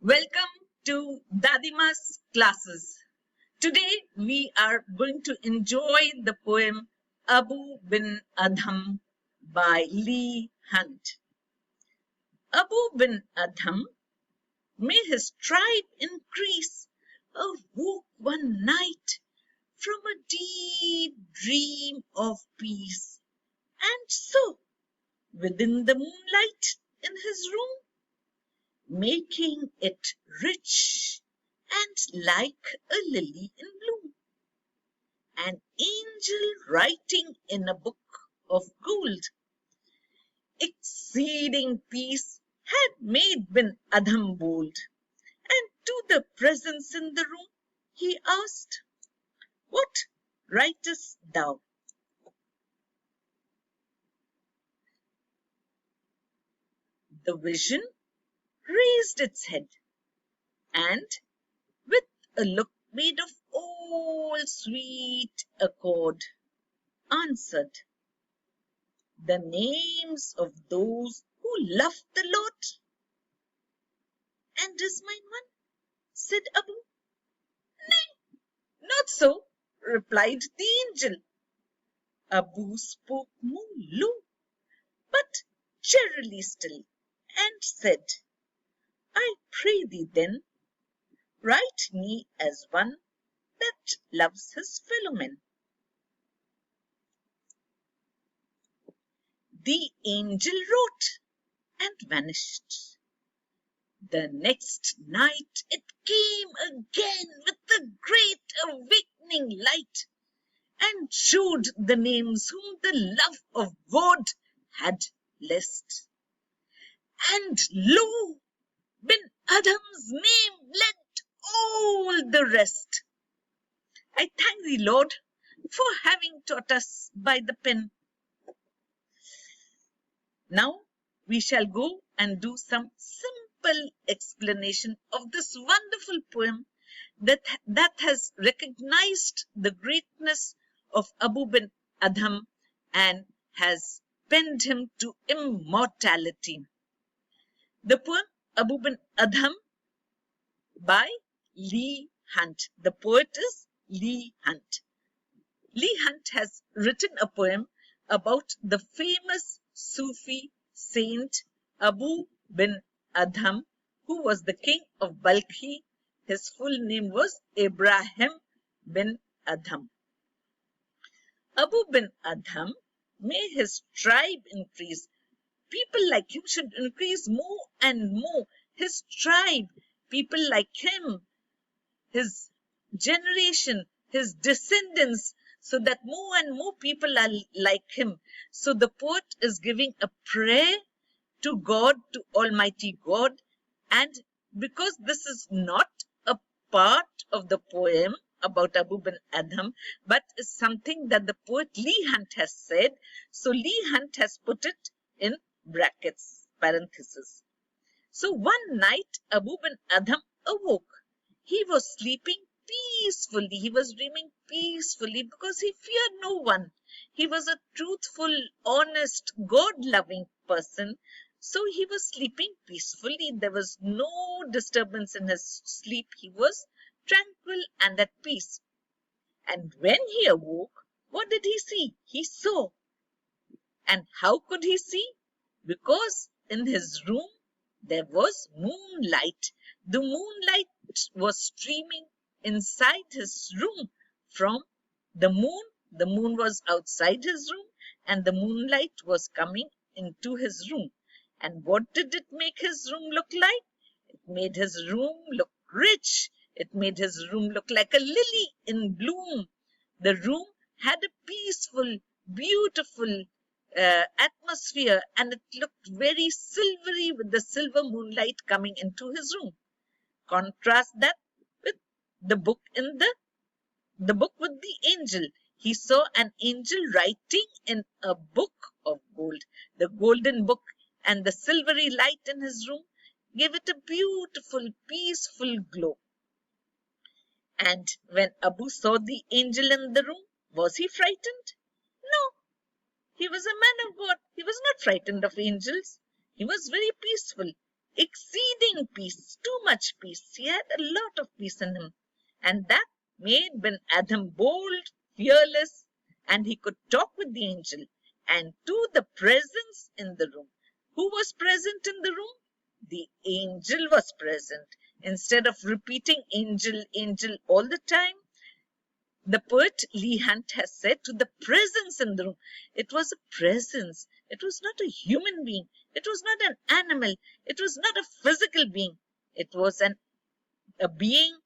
Welcome to Dadima's classes. Today we are going to enjoy the poem Abou Bin Adhem by Leigh Hunt. Abou Bin Adhem, may his tribe increase, awoke one night from a deep dream of peace. And so, within the moonlight in his room, making it rich and like a lily in bloom, an angel writing in a book of gold, exceeding peace had made Bin Adhem bold, and to the presence in the room he asked, "What writest thou?" The vision raised its head, and with a look made of all sweet accord, answered, "The names of those who love the Lord." "And is mine one?" said Abou. "Nay, not so," replied the angel. Abou spoke more low, but cheerily still, and said, "I pray thee then, write me as one that loves his fellow men." The angel wrote and vanished. The next night it came again with a great awakening light, and showed the names whom the love of God had blessed. And lo, Bin Adhem's name led all the rest. I thank thee, Lord, for having taught us by the pen. Now we shall go and do some simple explanation of this wonderful poem that has recognized the greatness of Abou Bin Adhem and has penned him to immortality. The poem Abou Bin Adhem by Leigh Hunt. The poet is Leigh Hunt. Leigh Hunt has written a poem about the famous Sufi saint Abou Bin Adhem, who was the king of Balkhi. His full name was Ibrahim bin Adhem. Abou Bin Adhem, may his tribe increase. People like him should increase more and more. His tribe, people like him, his generation, his descendants, so that more and more people are like him. So the poet is giving a prayer to God, to Almighty God, and because this is not a part of the poem about Abou Bin Adhem, but is something that the poet Leigh Hunt has said, so Leigh Hunt has put it in brackets, parentheses. So one night Abou Bin Adhem awoke. He was sleeping peacefully. He was dreaming peacefully because he feared no one. He was a truthful, honest, God-loving person. So he was sleeping peacefully. There was no disturbance in his sleep. He was tranquil and at peace. And when he awoke, what did he see? He saw. And how could he see? Because in his room there was moonlight. The moonlight was streaming inside his room from the moon. The moon was outside his room and the moonlight was coming into his room. And what did it make his room look like? It made his room look rich. It made his room look like a lily in bloom. The room had a peaceful, beautiful atmosphere, and it looked very silvery with the silver moonlight coming into his room. Contrast that with the book the book with the angel. He saw an angel writing in a book of gold. The golden book and the silvery light in his room gave it a beautiful, peaceful glow. And when Abou saw the angel in the room, was he frightened? No. He was a man of God. He was not frightened of angels. He was very peaceful. exceeding peace, too much peace. He had a lot of peace in him. And that made Bin Adhem bold, fearless, and he could talk with the angel and to the presence in the room. Who was present in the room? The angel was present. Instead of repeating angel, angel all the time, the poet Leigh Hunt has said to the presence in the room. It was a presence. It was not a human being. It was not an animal. It was not a physical being. It was a being.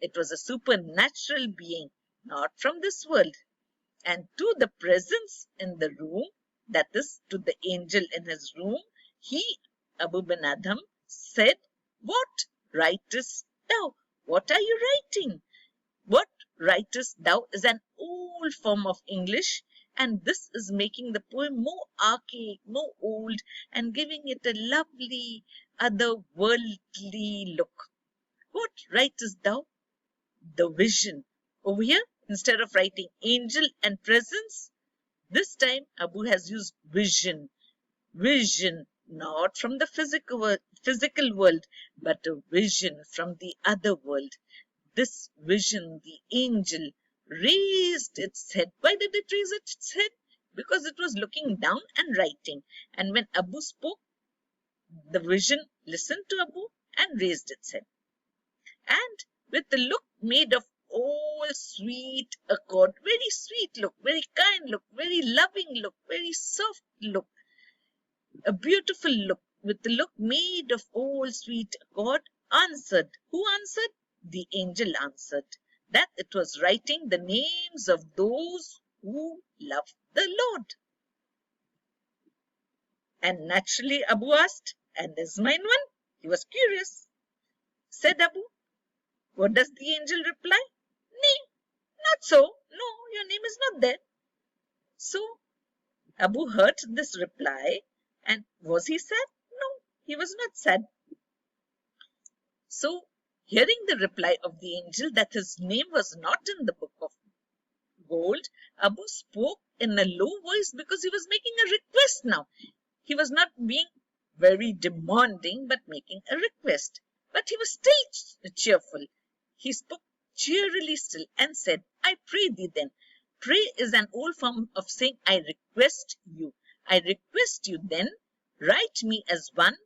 It was a supernatural being, not from this world. And to the presence in the room, that is, to the angel in his room, he, Abou Bin Adhem, said, "What writest thou?" What are you writing? What writest thou is an old form of English, and this is making the poem more archaic, more old, and giving it a lovely, otherworldly look. What writest thou? The vision. Over here, instead of writing angel and presence, this time Abu has used vision. Vision, not from the physical world, but a vision from the other world. This vision, the angel, raised its head. Why did it raise its head? Because it was looking down and writing. And when Abu spoke, the vision listened to Abu and raised its head. And with the look made of all sweet accord, very sweet look, very kind look, very loving look, very soft look, a beautiful look, with the look made of all sweet accord, answered. Who answered? The angel answered that it was writing the names of those who love the Lord. And naturally Abu asked, "And is mine one?" He was curious. Said Abu, what does the angel reply? "Nay, not so. No, your name is not there." So Abu heard this reply, and was he sad? No, he was not sad. So, hearing the reply of the angel that his name was not in the book of gold, Abu spoke in a low voice because he was making a request now. He was not being very demanding, but making a request. But he was still cheerful. He spoke cheerily still and said, "I pray thee then." Pray is an old form of saying, "I request you." I request you then, write me as one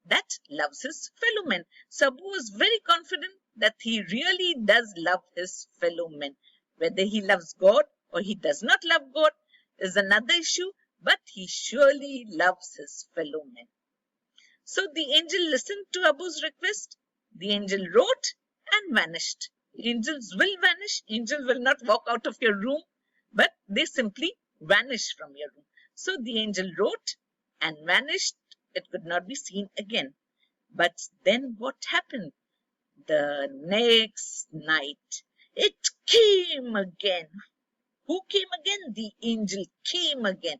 that loves his fellow men. So Abu was very confident that he really does love his fellow men. Whether he loves God or he does not love God is another issue, but he surely loves his fellow men. So the angel listened to Abu's request. The angel wrote and vanished. Angels will vanish. Angels will not walk out of your room, but they simply vanish from your room. So the angel wrote and vanished. It could not be seen again. But then what happened? The next night, it came again. Who came again? The angel came again.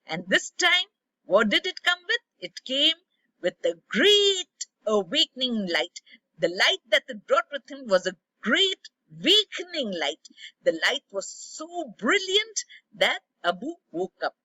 And this time, what did it come with? It came with a great awakening light. The light that it brought with him was a great awakening light. The light was so brilliant that Abu woke up.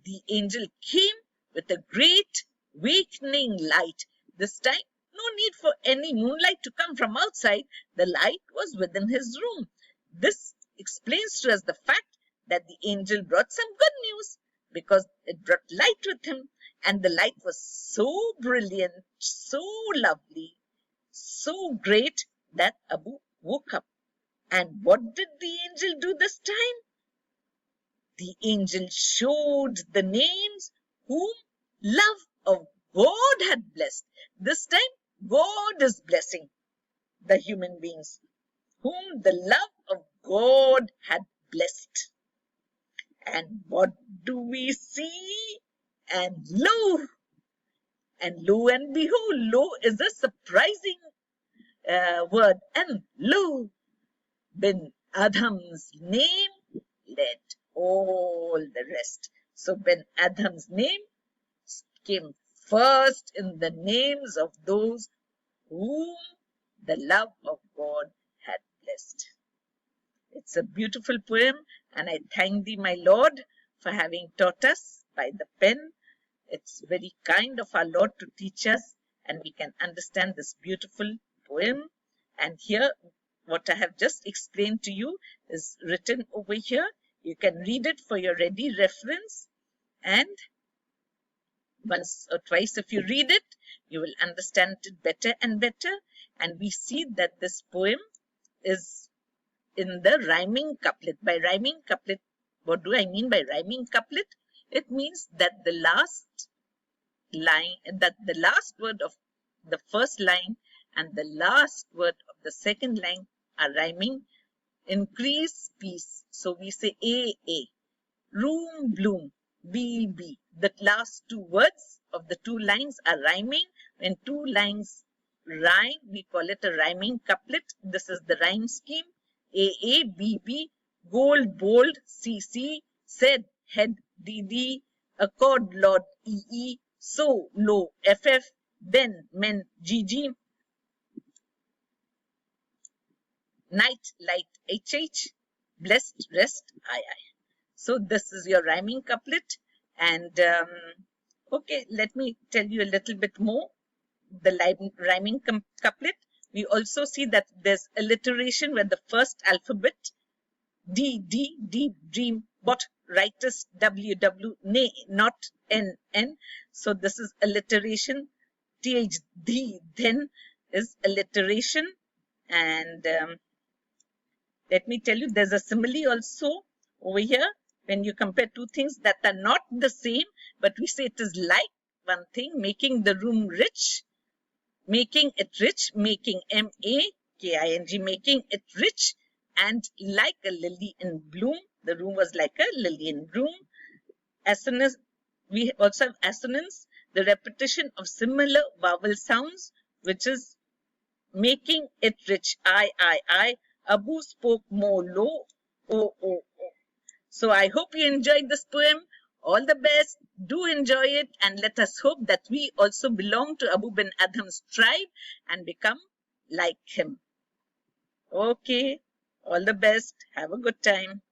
The angel came with a great awakening light. This time, no need for any moonlight to come from outside. The light was within his room. This explains to us the fact that the angel brought some good news because it brought light with him. And the light was so brilliant, so lovely, so great that Abu woke up. And what did the angel do this time? The angel showed the names whom love of God had blessed. This time, God is blessing the human beings whom the love of God had blessed. And what do we see? And lo and behold, lo is a surprising word. And lo, Bin Adhem's name led all the rest. So Bin Adhem's name came first in the names of those whom the love of God had blessed. It's a beautiful poem, and I thank thee, my Lord, for having taught us by the pen. It's very kind of our Lord to teach us, and we can understand this beautiful poem. And here, what I have just explained to you is written over here. You can read it for your ready reference, and once or twice if you read it, you will understand it better and better. And we see that this poem is in the rhyming couplet. By rhyming couplet, what do I mean by rhyming couplet? It means that the last line, that the last word of the first line and the last word of the second line are rhyming. Increase peace. So we say A. Room, bloom, B. The last two words of the two lines are rhyming. When two lines rhyme, we call it a rhyming couplet. This is the rhyme scheme. A, B, gold, bold, C, said, head, D, accord, Lord, E, so, low, F, then, men, G, night, light, H, blessed, rest, I. So this is your rhyming couplet. And okay, let me tell you a little bit more. The rhyming couplet, we also see that there's alliteration where the first alphabet, D, dream, bot, writers, W, nay, not N. So this is alliteration. TH, then is alliteration. And let me tell you, there's a simile also over here. When you compare two things that are not the same, but we say it is like one thing, making the room rich, making it rich, making M-A-K-I-N-G, making it rich, and like a lily in bloom. The room was like a lily in bloom. Assonance, we also have assonance, the repetition of similar vowel sounds, which is making it rich, I. Abu spoke more low, O. So I hope you enjoyed this poem. All the best. Do enjoy it, and let us hope that we also belong to Abou Bin Adhem's tribe and become like him. Okay. All the best. Have a good time.